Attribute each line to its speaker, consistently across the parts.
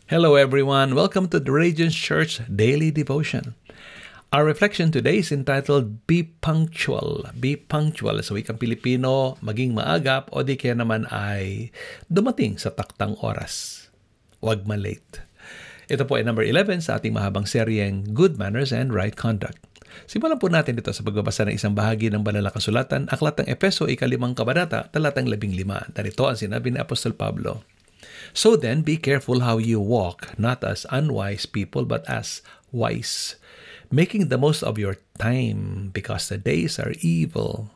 Speaker 1: Hello everyone, welcome to the Radiance Church Daily Devotion. Our reflection today is entitled Be Punctual. Be punctual sa wikang Pilipino, maging maagap o di kaya naman ay dumating sa taktang oras. Huwag malate. Ito po ay number 11 sa ating mahabang seryeng Good Manners and Right Conduct. Simulan po natin ito sa pagbabasa ng isang bahagi ng banal na kasulatan, Aklat ng Efeso, 5 kabanata, talatang 15. Narito ang sinabi ni Apostol Pablo. So then, be careful how you walk, not as unwise people, but as wise, making the most of your time, because the days are evil.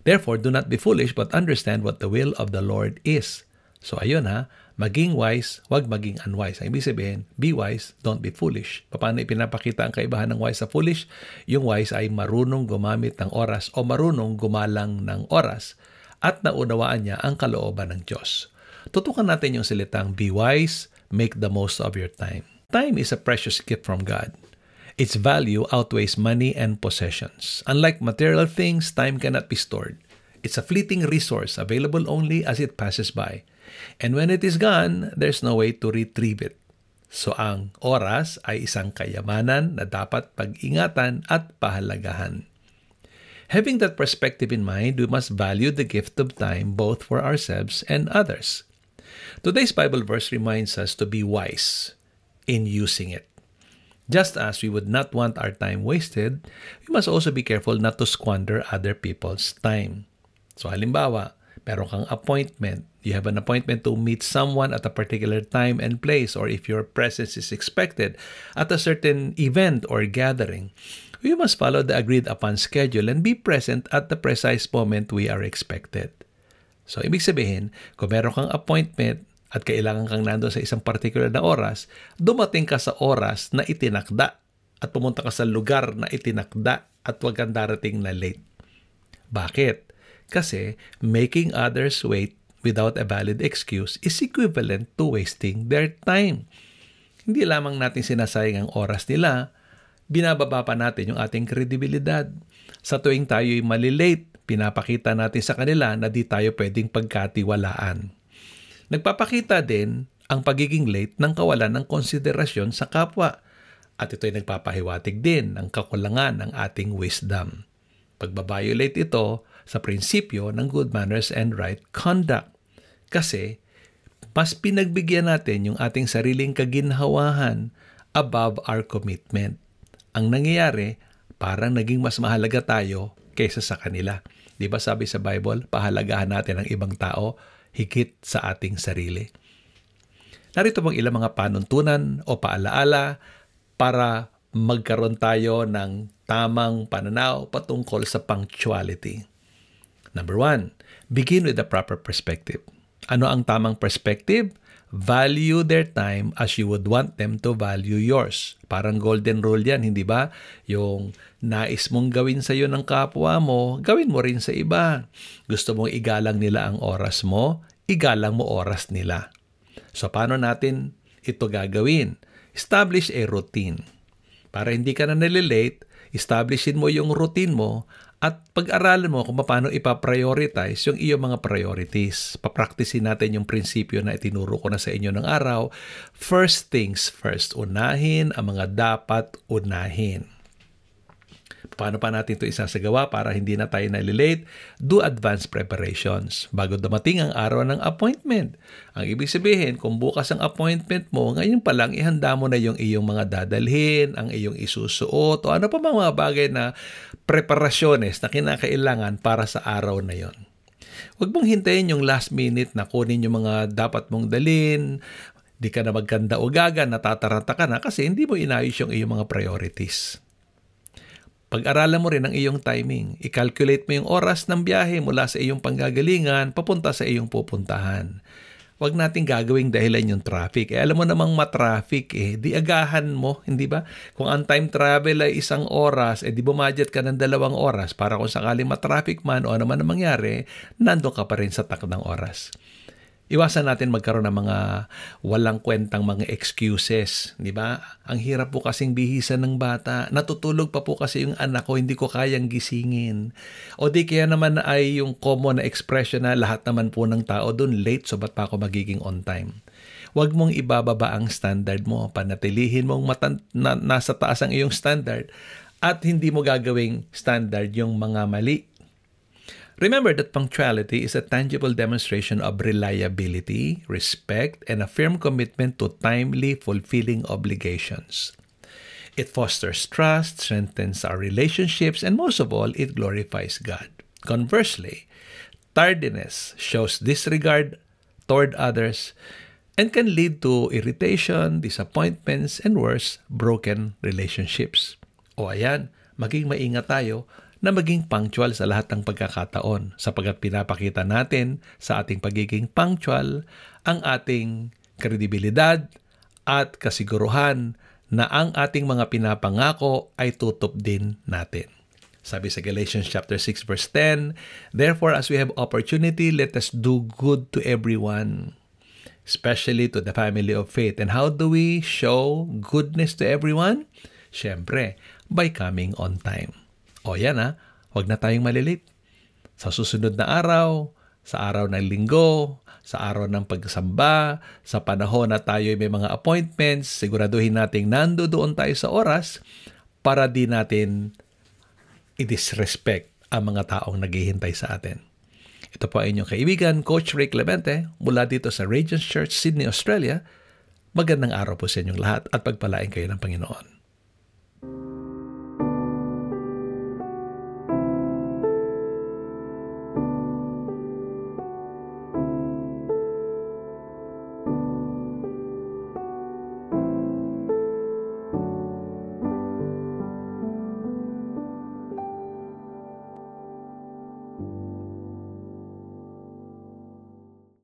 Speaker 1: Therefore, do not be foolish, but understand what the will of the Lord is. So ayun maging wise, wag maging unwise. Ang ibig sabihin, be wise, don't be foolish. Paano ipinapakita ang kaibahan ng wise sa foolish? Yung wise ay marunong gumamit ng oras o marunong gumalang ng oras at naunawaan niya ang kalooban ng Diyos. Tutukan natin yung salitang be wise, make the most of your time. Time is a precious gift from God. Its value outweighs money and possessions. Unlike material things, time cannot be stored. It's a fleeting resource available only as it passes by. And when it is gone, there's no way to retrieve it. So ang oras ay isang kayamanan na dapat pag-ingatan at pahalagahan. Having that perspective in mind, we must value the gift of time both for ourselves and others. Today's Bible verse reminds us to be wise in using it. Just as we would not want our time wasted, we must also be careful not to squander other people's time. So halimbawa, meron kang appointment. You have an appointment to meet someone at a particular time and place, or if your presence is expected at a certain event or gathering, we must follow the agreed upon schedule and be present at the precise moment we are expected. So, ibig sabihin, kung meron kang appointment at kailangan kang nandun sa isang particular na oras, dumating ka sa oras na itinakda at pumunta ka sa lugar na itinakda at huwag kang darating na late. Bakit? Kasi making others wait without a valid excuse is equivalent to wasting their time. Hindi lamang natin sinasayang ang oras nila, binababa pa natin yung ating kredibilidad. Sa tuwing tayo'y malilate, pinapakita natin sa kanila na di tayo pwedeng pagkatiwalaan. Nagpapakita din ang pagiging late ng kawalan ng konsiderasyon sa kapwa. At ito'y nagpapahiwatig din ng kakulangan ng ating wisdom. Pagbabiolate ito sa prinsipyo ng good manners and right conduct. Kasi mas pinagbigyan natin yung ating sariling kaginhawahan above our commitment. Ang nangyayari, parang naging mas mahalaga tayo kaysa sa kanila. Di ba sabi sa Bible, pahalagahan natin ang ibang tao higit sa ating sarili. Narito pong ilang mga panuntunan o paalaala para magkaroon tayo ng tamang pananaw patungkol sa punctuality. Number 1, begin with the proper perspective. Ano ang tamang perspective? Value their time as you would want them to value yours. Parang golden rule yan, hindi ba? Yung nais mong gawin sa iyo ng kapwa mo, gawin mo rin sa iba. Gusto mong igalang nila ang oras mo, igalang mo oras nila. So, paano natin ito gagawin? Establish a routine. Para hindi ka na nalilate, establishin mo yung routine mo at pag-aralan mo kung paano ipaprioritize yung iyong mga priorities. Papraktisin natin yung prinsipyo na itinuro ko na sa inyo ng araw. First things first. Unahin ang mga dapat unahin. Paano pa natin ito isasagawa para hindi na tayo nalilate? Do advanced preparations bago dumating ang araw ng appointment. Ang ibig sabihin, kung bukas ang appointment mo, ngayon pa lang ihanda mo na yung iyong mga dadalhin, ang iyong isusuot, o ano pa mga bagay na preparasyones na kinakailangan para sa araw na yon. Huwag mong hintayin yung last minute na kunin yung mga dapat mong dalhin, di ka na magkanda o gaga, natataranta ka na kasi hindi mo inayos yung iyong mga priorities. Pag-aralan mo rin ang iyong timing. I-calculate mo yung oras ng biyahe mula sa iyong panggagalingan papunta sa iyong pupuntahan. Huwag nating gagawing dahilan yung traffic. Alam mo namang matraffic di agahan mo, hindi ba? Kung ang time travel ay 1 oras, di bumadget ka ng 2 oras para kung sakaling matraffic man o ano man ang mangyari, nandun ka pa rin sa takdang oras. Iwasan natin magkaroon ng mga walang kwentang mga excuses, di ba? Ang hirap po kasing bihisan ng bata. Natutulog pa po kasi yung anak ko, hindi ko kayang gisingin. O di kaya naman ay yung common na expression na lahat naman po ng tao doon late, so ba't pa ako magiging on time? Huwag mong ibababa ang standard mo. Panatilihin mong nasa taas ang iyong standard at hindi mo gagawing standard yung mga mali. Remember that punctuality is a tangible demonstration of reliability, respect, and a firm commitment to timely fulfilling obligations. It fosters trust, strengthens our relationships, and most of all, it glorifies God. Conversely, tardiness shows disregard toward others and can lead to irritation, disappointments, and worse, broken relationships. O ayan, maging maingat tayo na maging punctual sa lahat ng pagkakataon sapagkat pinapakita natin sa ating pagiging punctual ang ating kredibilidad at kasiguruhan na ang ating mga pinapangako ay tutup din natin. Sabi sa Galatians chapter 6 verse 10, "Therefore, as we have opportunity, let us do good to everyone, especially to the family of faith." And how do we show goodness to everyone? Siyempre, by coming on time. O yan huwag na tayong malilit. Sa susunod na araw, sa araw ng linggo, sa araw ng pagsamba, sa panahon na tayo may mga appointments, siguraduhin nating nandoon tayo sa oras para di natin i-disrespect ang mga taong naghihintay sa atin. Ito po ay inyong kaibigan, Coach Ray Clemente, mula dito sa Radiance Church, Sydney, Australia. Magandang araw po sa inyong lahat at pagpalain kayo ng Panginoon.